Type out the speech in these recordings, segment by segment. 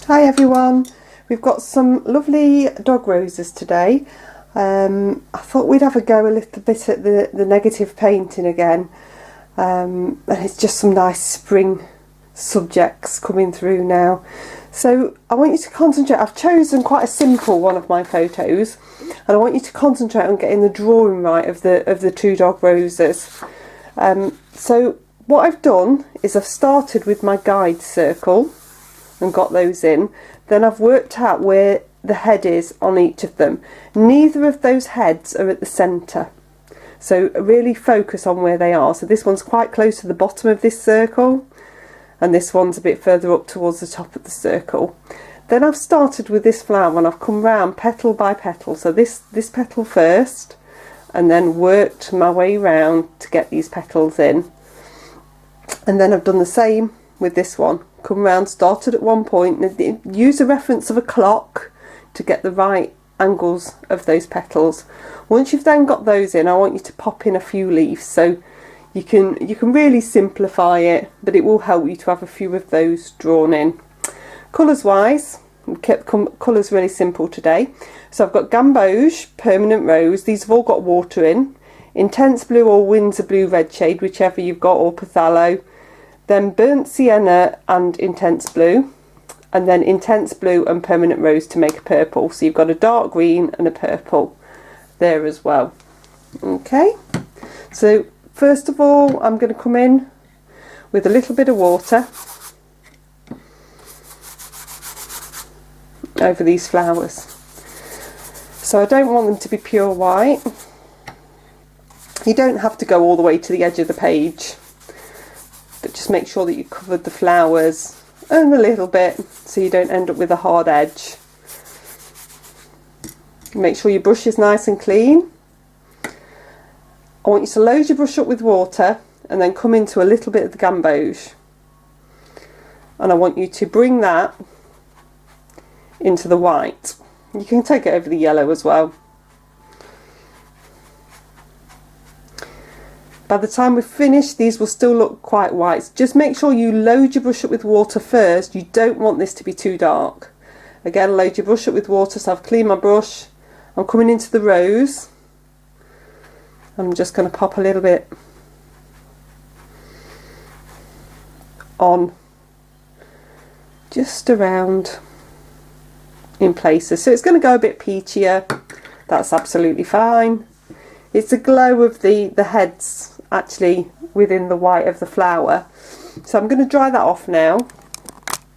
Hi everyone, we've got some lovely dog roses today. I thought we'd have a go a little bit at the negative painting again, and it's just some nice spring subjects coming through now. So I want you to concentrate. I've chosen quite a simple one of my photos, and I want you to concentrate on getting the drawing right of the two dog roses. So what I've done is I've started with my guide circle and got those in. Then I've worked out where the head is on each of them. Neither of those heads are at the centre, so really focus on where they are. So this one's quite close to the bottom of this circle, and this one's a bit further up towards the top of the circle. Then I've started with this flower and I've come round petal by petal, so this petal first, and then worked my way round to get these petals in. And then I've done the same with this one. Come round, started at one point, and use a reference of a clock to get the right angles of those petals. Once you've then got those in, I want you to pop in a few leaves, so you can really simplify it, but it will help you to have a few of those drawn in. Colours wise, we kept colours really simple today. So I've got gamboge, permanent rose, these have all got water in, intense blue or Windsor blue red shade, whichever you've got, or phthalo. Then burnt sienna and intense blue, and then intense blue and permanent rose to make a purple. So you've got a dark green and a purple there as well. Okay, so first of all I'm going to come in with a little bit of water over these flowers. So I don't want them to be pure white. You don't have to go all the way to the edge of the page, but just make sure that you covered the flowers and a little bit so you don't end up with a hard edge. Make sure your brush is nice and clean. I want you to load your brush up with water and then come into a little bit of the gamboge, and I want you to bring that into the white. You can take it over the yellow as well. By the time we've finished, these will still look quite white. Just make sure you load your brush up with water first. You don't want this to be too dark. Again, load your brush up with water. So I've cleaned my brush. I'm coming into the rose. I'm just going to pop a little bit on just around in places. So it's going to go a bit peachier. That's absolutely fine. It's the glow of the heads actually within the white of the flower. So I'm going to dry that off now.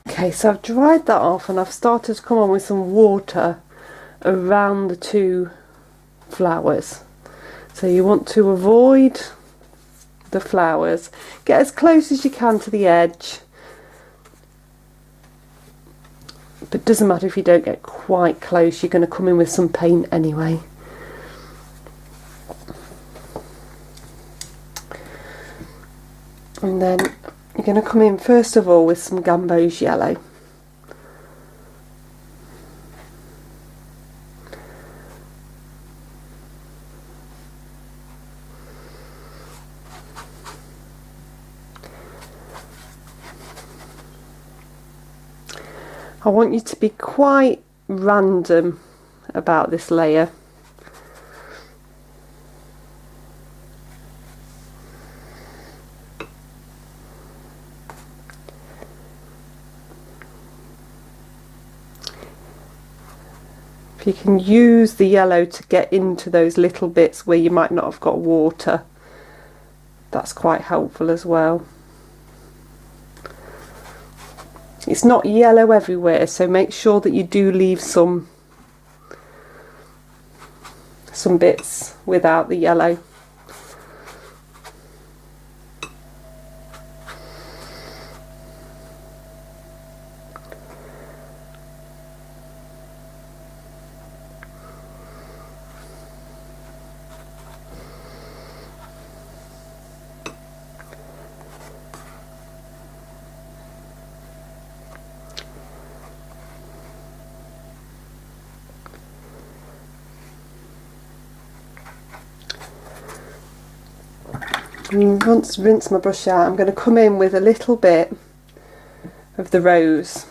Okay, so I've dried that off and I've started to come on with some water around the two flowers. So you want to avoid the flowers. Get as close as you can to the edge, but it doesn't matter if you don't get quite close, you're going to come in with some paint anyway. And then you're going to come in first of all with some gamboge yellow. I want you to be quite random about this layer. If you can use the yellow to get into those little bits where you might not have got water, that's quite helpful as well. It's not yellow everywhere, so make sure that you do leave some bits without the yellow. Once rinse my brush out, I'm going to come in with a little bit of the rose.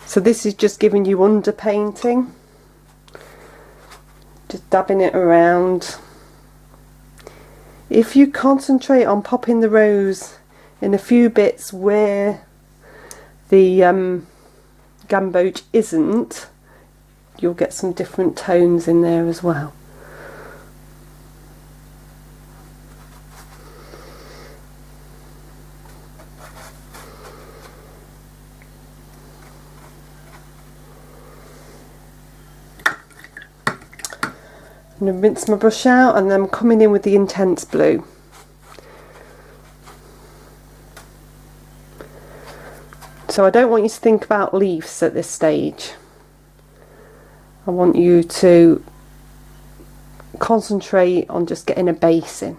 So this is just giving you underpainting, just dabbing it around. If you concentrate on popping the rose in a few bits where the gamboge isn't, you'll get some different tones in there as well. I'm going to rinse my brush out, and then I'm coming in with the intense blue. So I don't want you to think about leaves at this stage. I want you to concentrate on just getting a base in.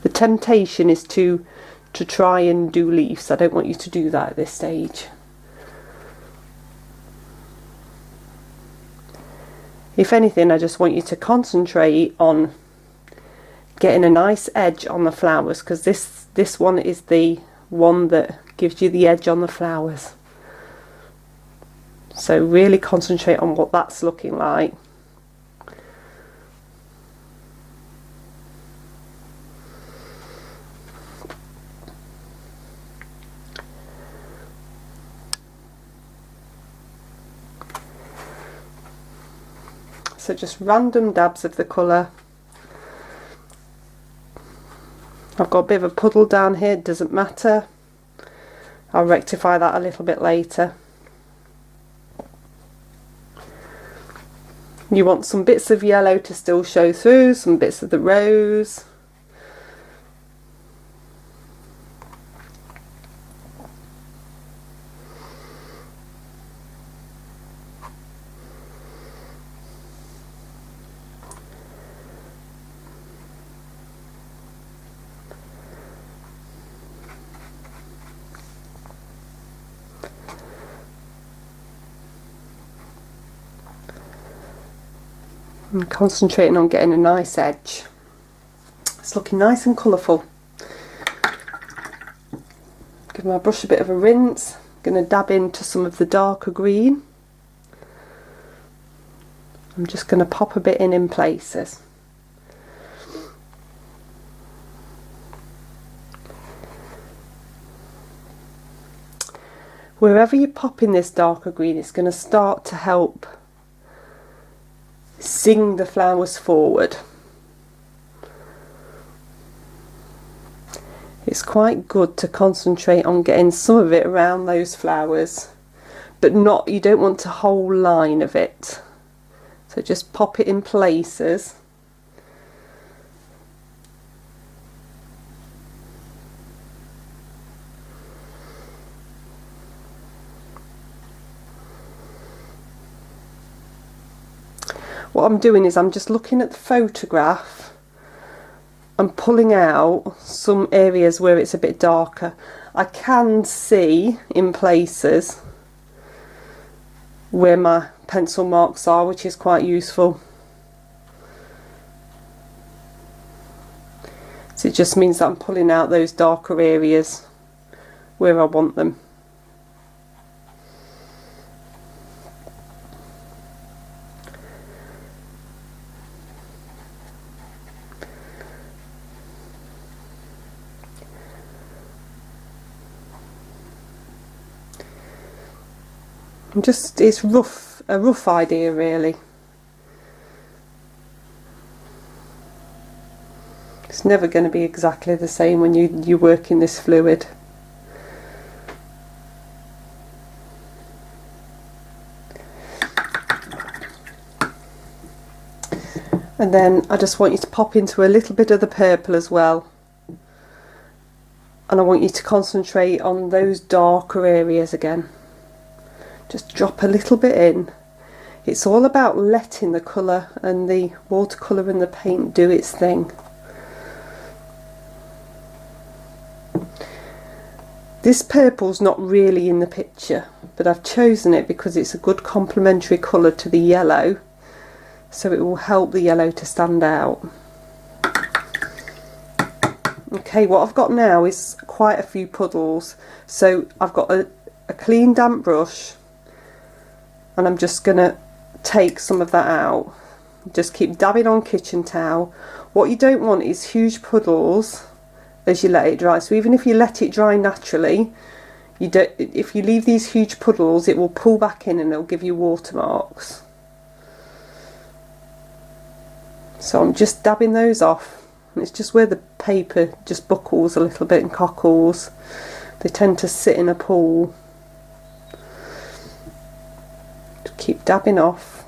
The temptation is to try and do leaves. I don't want you to do that at this stage. If anything, I just want you to concentrate on getting a nice edge on the flowers, because this one is the one that gives you the edge on the flowers. So really concentrate on what that's looking like. So just random dabs of the colour. I've got a bit of a puddle down here, it doesn't matter. I'll rectify that a little bit later. You want some bits of yellow to still show through, some bits of the rose. And concentrating on getting a nice edge. It's looking nice and colourful. Give my brush a bit of a rinse. I'm going to dab into some of the darker green. I'm just going to pop a bit in places. Wherever you pop in this darker green, it's going to start to help sing the flowers forward. It's quite good to concentrate on getting some of it around those flowers, but you don't want a whole line of it. So just pop it in places. What I'm doing is I'm just looking at the photograph and pulling out some areas where it's a bit darker. I can see in places where my pencil marks are, which is quite useful. So it just means that I'm pulling out those darker areas where I want them. It's a rough idea really. It's never going to be exactly the same when you work in this fluid. And then I just want you to pop into a little bit of the purple as well. And I want you to concentrate on those darker areas again. Just drop a little bit in. It's all about letting the colour and the watercolour and the paint do its thing. This purple's not really in the picture, but I've chosen it because it's a good complementary colour to the yellow, so it will help the yellow to stand out. Okay, what I've got now is quite a few puddles, so I've got a clean damp brush and I'm just going to take some of that out. Just keep dabbing on kitchen towel. What you don't want is huge puddles as you let it dry. So even if you let it dry naturally, if you leave these huge puddles, it will pull back in and it'll give you watermarks. So I'm just dabbing those off. It's just where the paper just buckles a little bit and cockles. They tend to sit in a pool. Just keep dabbing off.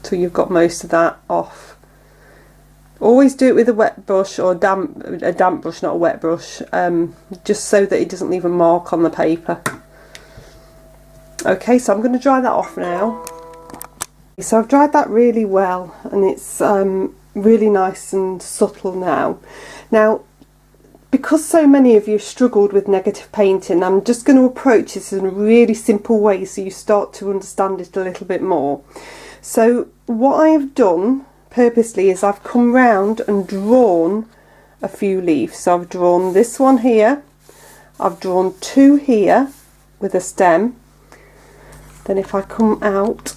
Till you've got most of that off. Always do it with a wet brush or a damp brush, not a wet brush, just so that it doesn't leave a mark on the paper. Okay, so I'm going to dry that off now. So I've dried that really well and it's really nice and subtle now. Now, because so many of you struggled with negative painting, I'm just going to approach this in a really simple way so you start to understand it a little bit more. So what I have done purposely is I've come round and drawn a few leaves. So I've drawn this one here, I've drawn two here with a stem. Then if I come out,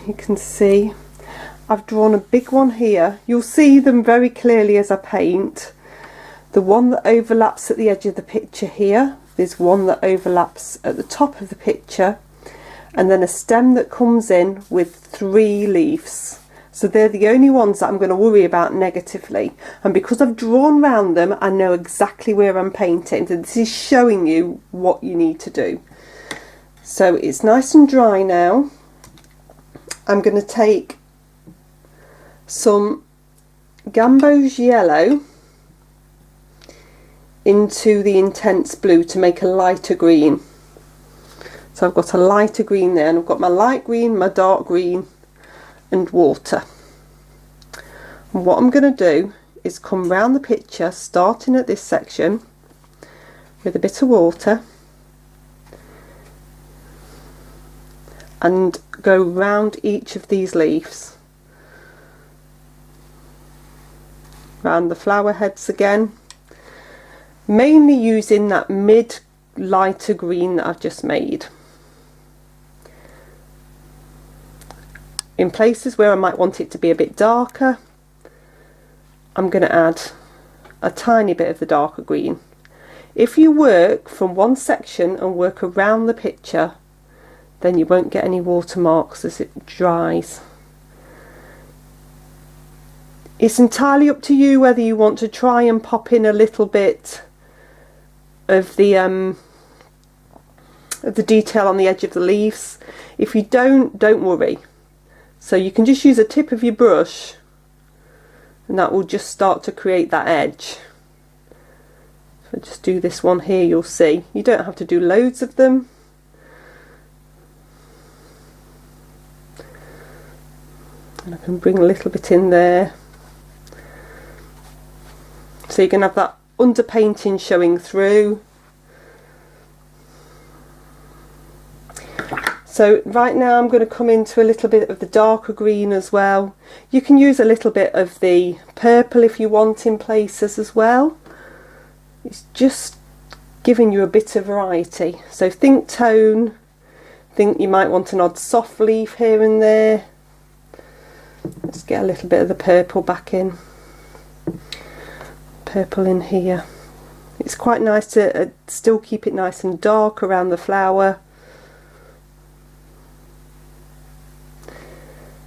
you can see I've drawn a big one here. You'll see them very clearly as I paint. The one that overlaps at the edge of the picture here, there's one that overlaps at the top of the picture, and then a stem that comes in with 3 leaves. So they're the only ones that I'm going to worry about negatively, and because I've drawn round them I know exactly where I'm painting. So this is showing you what you need to do. So it's nice and dry now. I'm going to take some Gamboge yellow into the intense blue to make a lighter green. So I've got a lighter green there, and I've got my light green, my dark green and water. And what I'm going to do is come round the picture starting at this section with a bit of water and go round each of these leaves, round the flower heads again, mainly using that mid lighter green that I've just made. In places where I might want it to be a bit darker, I'm going to add a tiny bit of the darker green. If you work from one section and work around the picture, then you won't get any watermarks as it dries. It's entirely up to you whether you want to try and pop in a little bit of the detail on the edge of the leaves. If you don't worry. So you can just use a tip of your brush and that will just start to create that edge. If I just do this one here, you'll see. You don't have to do loads of them. And I can bring a little bit in there. So you can have that underpainting showing through. So right now I'm going to come into a little bit of the darker green as well. You can use a little bit of the purple if you want in places as well. It's just giving you a bit of variety. So think tone, think you might want an odd soft leaf here and there. Let's get a little bit of the purple back in. Purple in here. It's quite nice to still keep it nice and dark around the flower.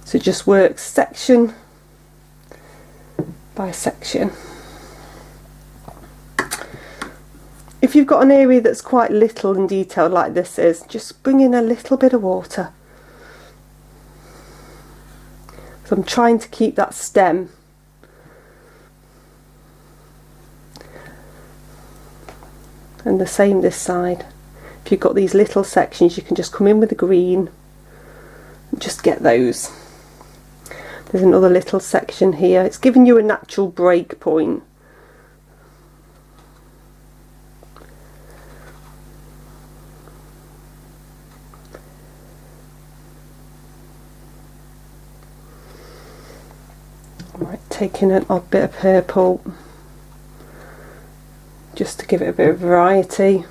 So just work section by section. If you've got an area that's quite little and detailed like this is, just bring in a little bit of water. So I'm trying to keep that stem. And the same this side. If you've got these little sections, you can just come in with the green and just get those. There's another little section here. It's giving you a natural break point. Right, taking an odd bit of purple. just to give it a bit of variety.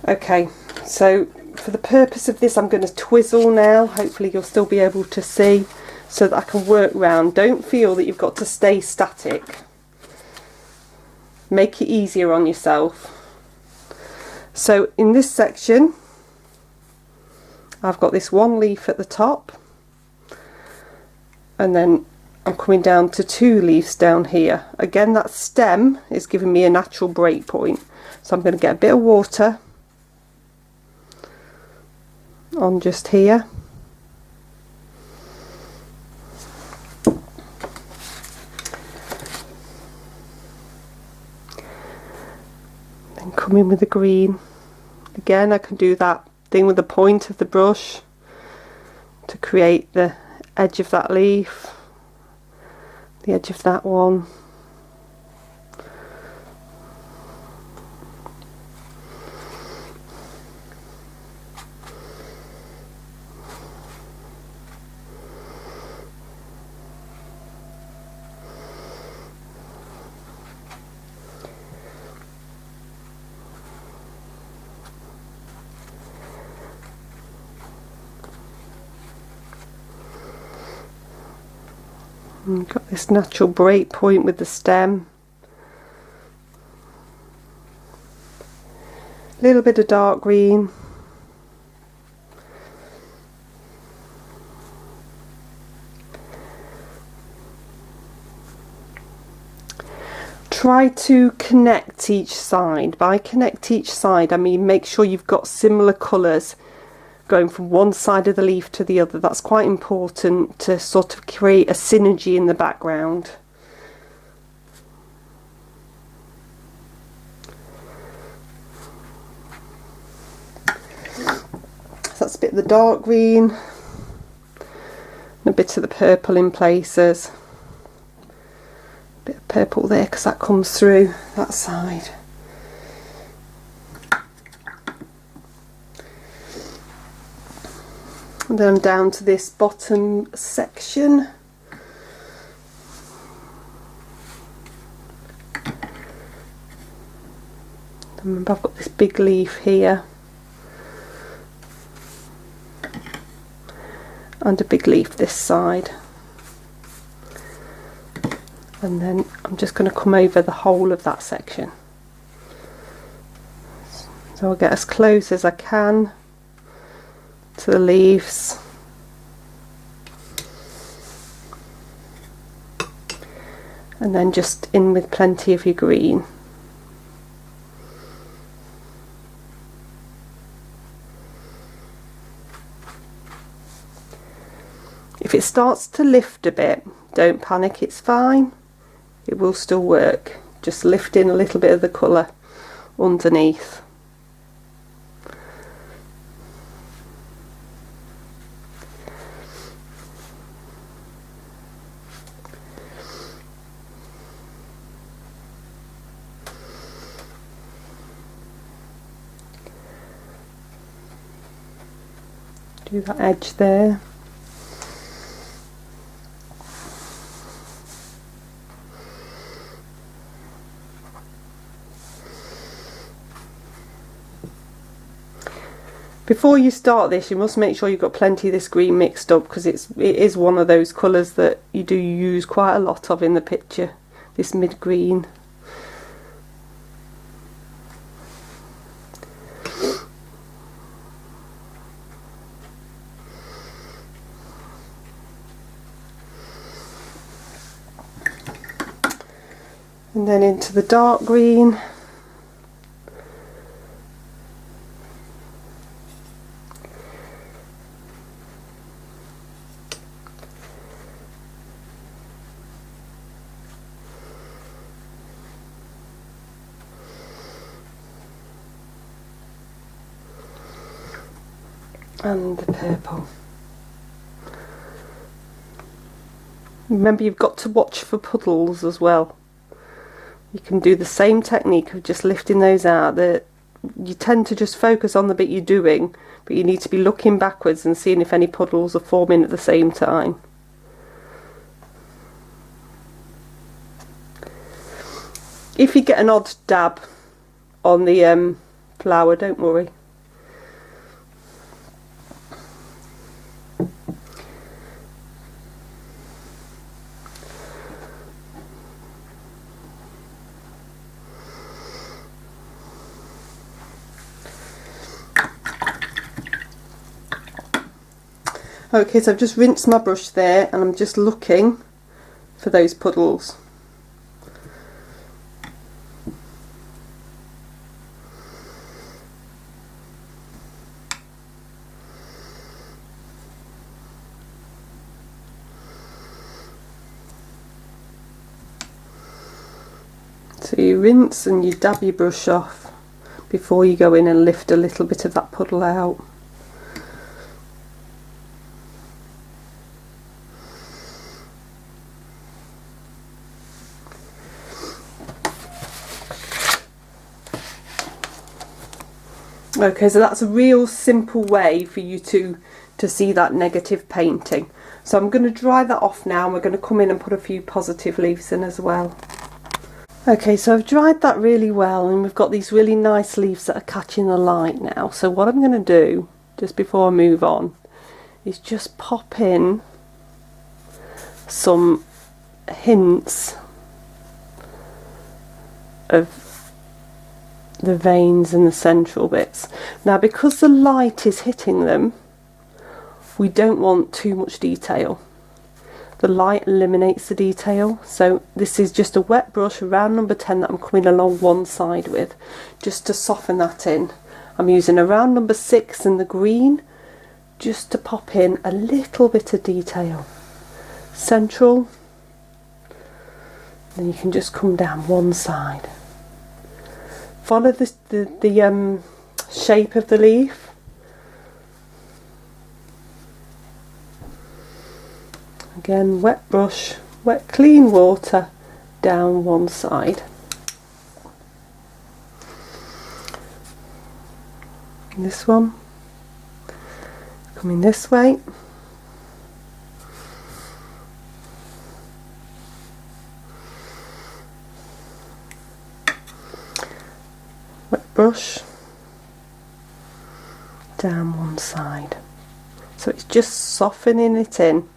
Okay, so for the purpose of this I'm going to twizzle now. Hopefully you'll still be able to see, so that I can work round. Don't feel that you've got to stay static. Make it easier on yourself. So in this section I've got this one leaf at the top, and then I'm coming down to 2 leaves down here. Again, that stem is giving me a natural break point, so I'm going to get a bit of water on just here. Then come in with the green. Again, I can do that thing with the point of the brush to create the edge of that leaf, the edge of that one. And got this natural break point with the stem. A little bit of dark green. Try to connect each side. By connect each side, I mean make sure you've got similar colours going from one side of the leaf to the other. That's quite important to sort of create a synergy in the background. So that's a bit of the dark green and a bit of the purple in places. A bit of purple there because that comes through that side. And then I'm down to this bottom section. Remember, I've got this big leaf here and a big leaf this side, and then I'm just going to come over the whole of that section. So I'll get as close as I can to the leaves, and then just in with plenty of your green. If it starts to lift a bit, don't panic, it's fine, it will still work. Just lift in a little bit of the colour underneath. Do that edge there. Before you start this, you must make sure you've got plenty of this green mixed up, because it is one of those colours that you do use quite a lot of in the picture, this mid green. And then into the dark green. And the purple. Remember, you've got to watch for puddles as well. You can do the same technique of just lifting those out. You tend to just focus on the bit you're doing, but you need to be looking backwards and seeing if any puddles are forming at the same time. If you get an odd dab on the flower, don't worry. Okay, so I've just rinsed my brush there and I'm just looking for those puddles. So you rinse and you dab your brush off before you go in and lift a little bit of that puddle out. Okay, so that's a real simple way for you to see that negative painting. So I'm going to dry that off now and we're going to come in and put a few positive leaves in as well. Okay, so I've dried that really well and we've got these really nice leaves that are catching the light now. So what I'm going to do, just before I move on, is just pop in some hints of the veins and the central bits. Now because the light is hitting them, we don't want too much detail. The light eliminates the detail, so this is just a wet brush around number 10 that I'm coming along one side with, just to soften that in. I'm using around number 6 in the green, just to pop in a little bit of detail. Central, then you can just come down one side. Follow the shape of the leaf. Again, wet brush, wet clean water down one side. And this one, coming this way. Wet brush down one side. So it's just softening it in.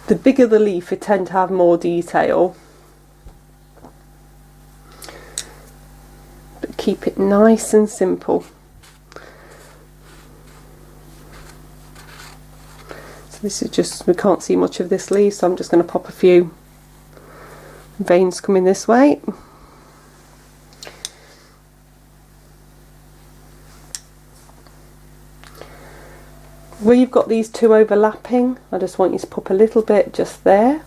The bigger the leaf, it tends to have more detail. But keep it nice and simple. So this is just, we can't see much of this leaf, so I'm just going to pop a few veins coming this way. Where you've got these two overlapping, I just want you to pop a little bit just there.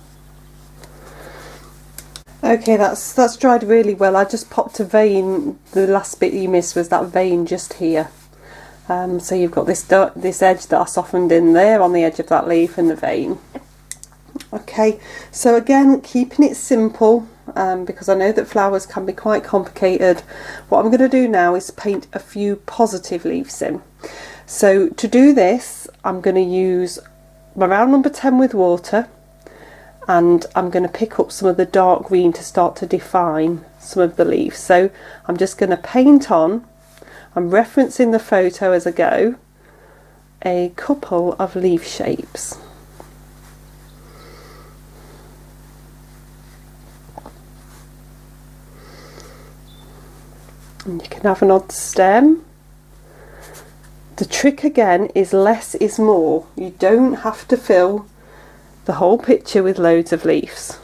Okay, that's dried really well. I just popped a vein, the last bit you missed was that vein just here. So you've got this edge that I softened in there on the edge of that leaf and the vein. Okay, so again, keeping it simple, because I know that flowers can be quite complicated. What I'm going to do now is paint a few positive leaves in. So to do this, I'm going to use my round number 10 with water, and I'm going to pick up some of the dark green to start to define some of the leaves. So I'm just going to paint on, I'm referencing the photo as I go, a couple of leaf shapes. And you can have an odd stem. The trick again is less is more. You don't have to fill the whole picture with loads of leaves.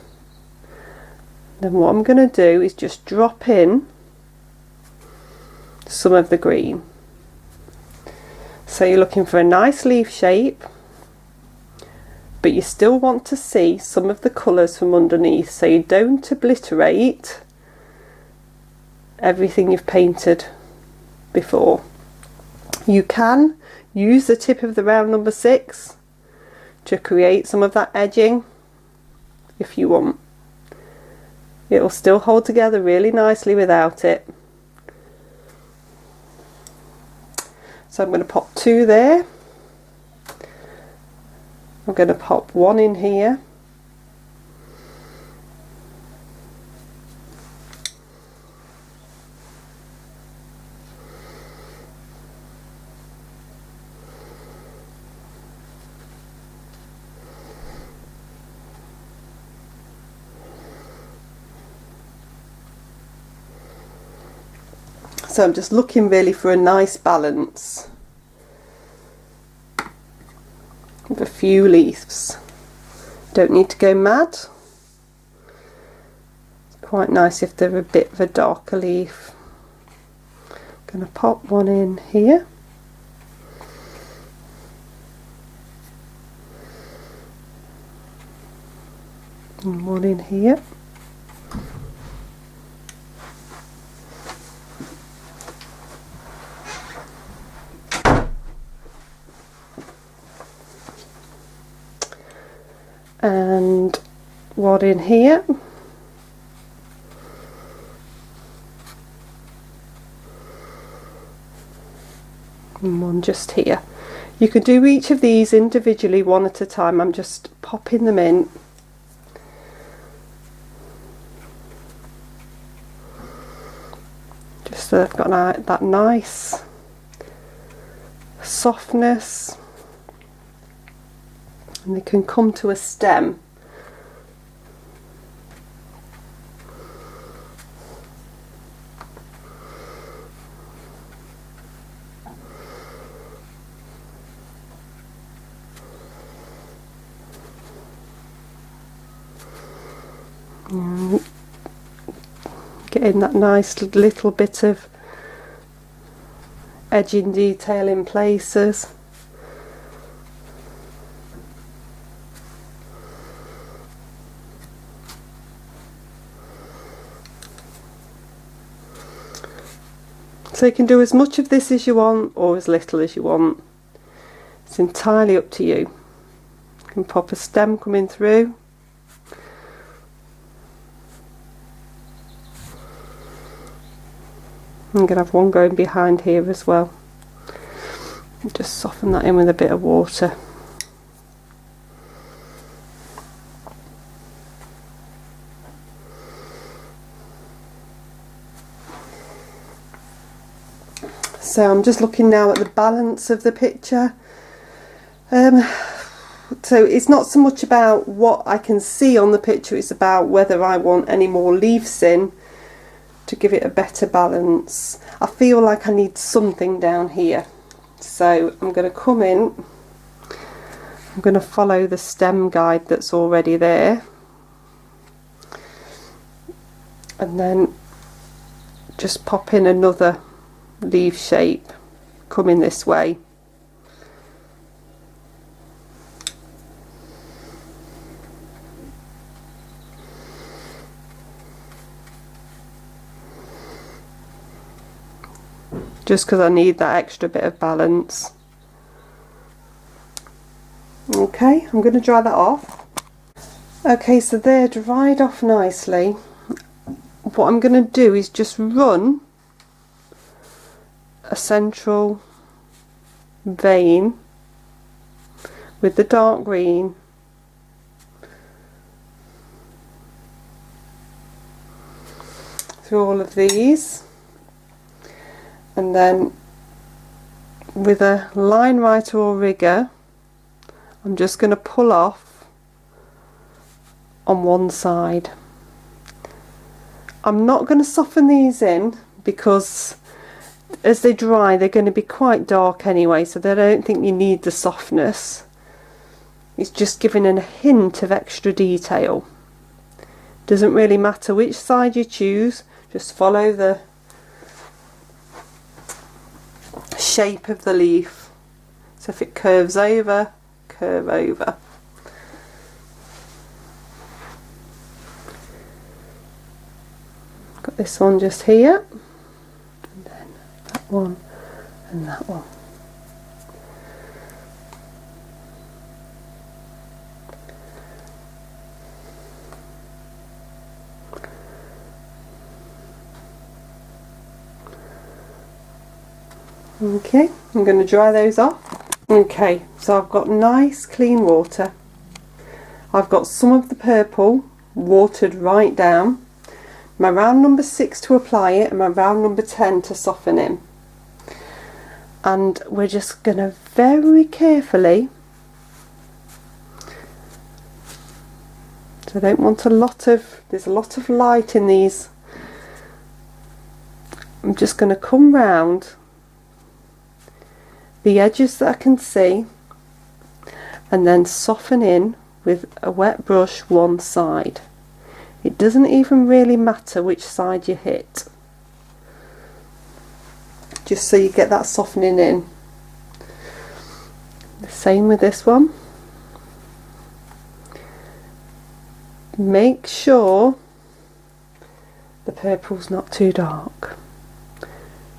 Then what I'm going to do is just drop in some of the green. So you're looking for a nice leaf shape, but you still want to see some of the colours from underneath, so you don't obliterate everything you've painted before. You can use the tip of the round number 6 to create some of that edging if you want. It will still hold together really nicely without it. So I'm going to pop 2 there, I'm going to pop one in here. So I'm just looking really for a nice balance with a few leaves. Don't need to go mad. It's quite nice if they're a bit of a darker leaf. I'm going to pop one in here. And one in here. And one in here. And one just here. You can do each of these individually, one at a time. I'm just popping them in. Just so they've got that nice softness. And they can come to a stem. Getting that nice little bit of edging detail in places. So you can do as much of this as you want or as little as you want. It's entirely up to you. You can pop a stem coming through. I'm going to have one going behind here as well. Just soften that in with a bit of water. So I'm just looking now at the balance of the picture. So it's not so much about what I can see on the picture, it's about whether I want any more leaves in to give it a better balance. I feel like I need something down here. So I'm going to come in, I'm going to follow the stem guide that's already there. And then just pop in another leaf shape coming this way. Just because I need that extra bit of balance. Okay, I'm going to dry that off. Okay, so they're dried off nicely. What I'm going to do is just run a central vein with the dark green through all of these, and then with a line writer or rigger I'm just going to pull off on one side. I'm not going to soften these in because as they dry they're going to be quite dark anyway, so I don't think you need the softness. It's just giving a hint of extra detail. Doesn't really matter which side you choose, just follow the shape of the leaf. So if it curves over, curve over. Got this one just here, and then that one and that one. Okay, I'm going to dry those off. Okay, So I've got nice clean water. I've got some of the purple watered right down. My round number 6 to apply it and my round number 10 to soften in. And we're just going to very carefully, so I don't want there's a lot of light in these. I'm just going to come round the edges that I can see and then soften in with a wet brush one side. It doesn't even really matter which side you hit, just so you get that softening in. The same with this one. Make sure the purple's not too dark.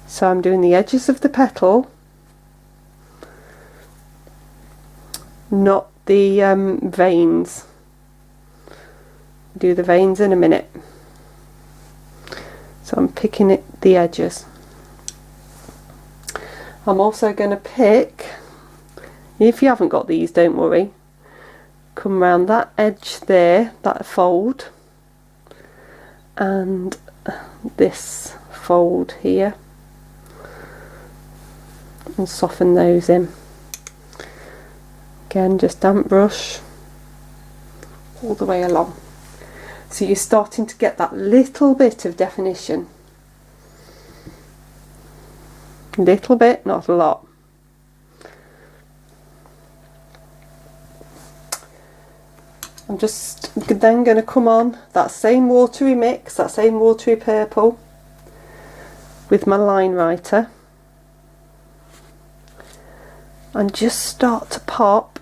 So I'm doing the edges of the petal, not the veins. Do the veins in a minute. So I'm picking the edges. I'm also going to pick, if you haven't got these, don't worry, come round that edge there, that fold, and this fold here, and soften those in. Again, just damp brush all the way along. So you're starting to get that little bit of definition. Little bit, not a lot. I'm just then going to come on that same watery mix, that same watery purple with my line writer and just start to pop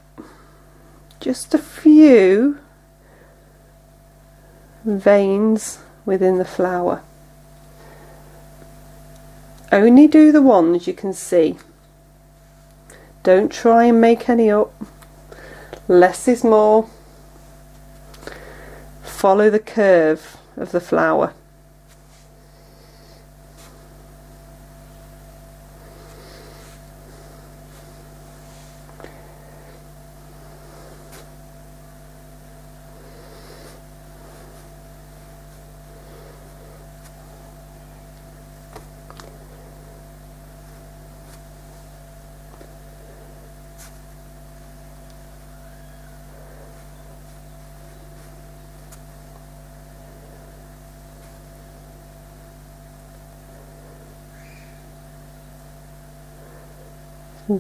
just a few veins within the flower. Only do the ones you can see. Don't try and make any up. Less is more. Follow the curve of the flower.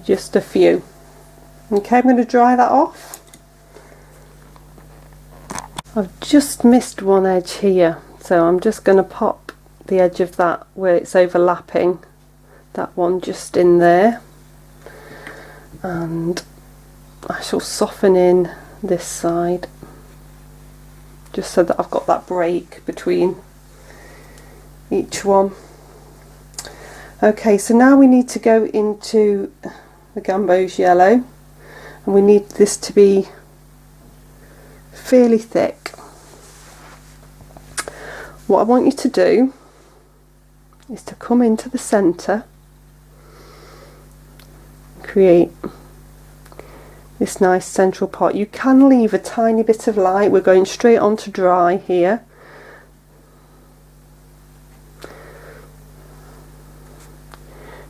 Just a few. Okay, I'm going to dry that off. I've just missed one edge here, so I'm just going to pop the edge of that where it's overlapping, that one just in there, and I shall soften in this side just so that I've got that break between each one. Okay, so now we need to go into the Gamboge yellow, and we need this to be fairly thick. What I want you to do is to come into the centre, create this nice central part. You can leave a tiny bit of light. We're going straight on to dry here.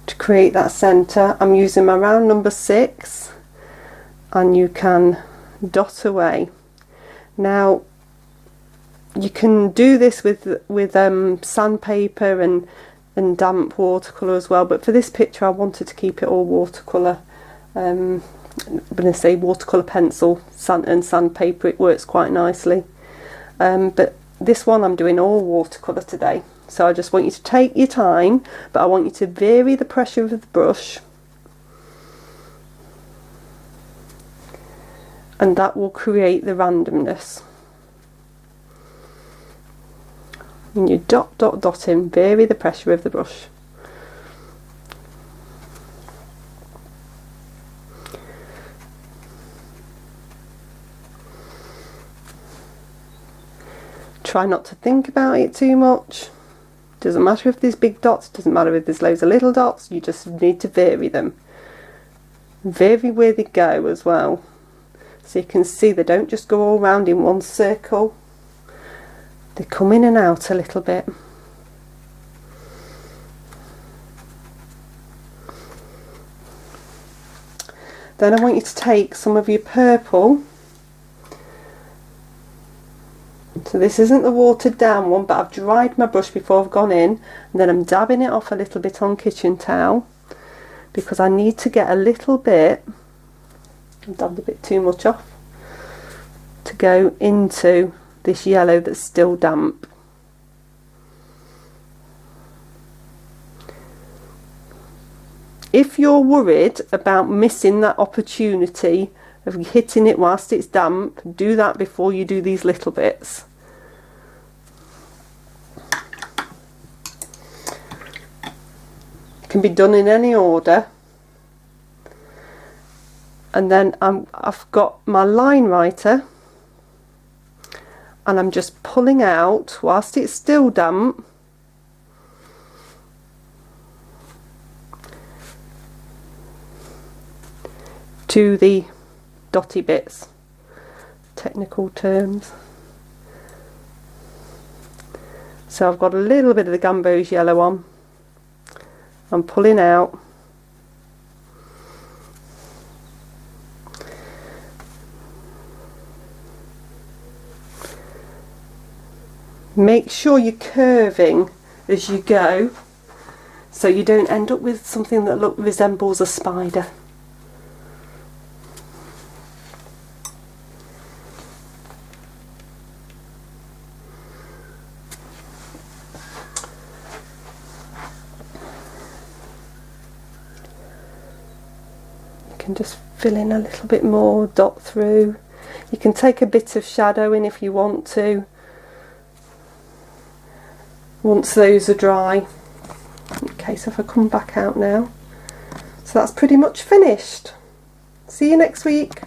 To create that centre, I'm using my round number 6, and you can dot away. Now you can do this with sandpaper and damp watercolour as well, but for this picture I wanted to keep it all watercolour. I'm going to say watercolour pencil and sandpaper, it works quite nicely, but this one I'm doing all watercolour today. So I just want you to take your time, but I want you to vary the pressure of the brush, and that will create the randomness. And you dot dot dot in, vary the pressure of the brush. Try not to think about it too much. Doesn't matter if there's big dots, doesn't matter if there's loads of little dots, you just need to vary them. very where they go as well. So you can see they don't just go all round in one circle, they come in and out a little bit. Then I want you to take some of your purple. So this isn't the watered down one, but I've dried my brush before I've gone in, and then I'm dabbing it off a little bit on kitchen towel because I need to get a little bit, I've dabbed a bit too much off, to go into this yellow that's still damp. If you're worried about missing that opportunity of hitting it whilst it's damp, do that before you do these little bits. It can be done in any order. And then I've got my line writer, and I'm just pulling out whilst it's still damp to the dotty bits, technical terms. So I've got a little bit of the Gamboge yellow on, I'm pulling out, make sure you're curving as you go so you don't end up with something that resembles a spider. Can just fill in a little bit more, dot through. You can take a bit of shadow in if you want to once those are dry. Okay, so if I come back out now, so that's pretty much finished. See you next week.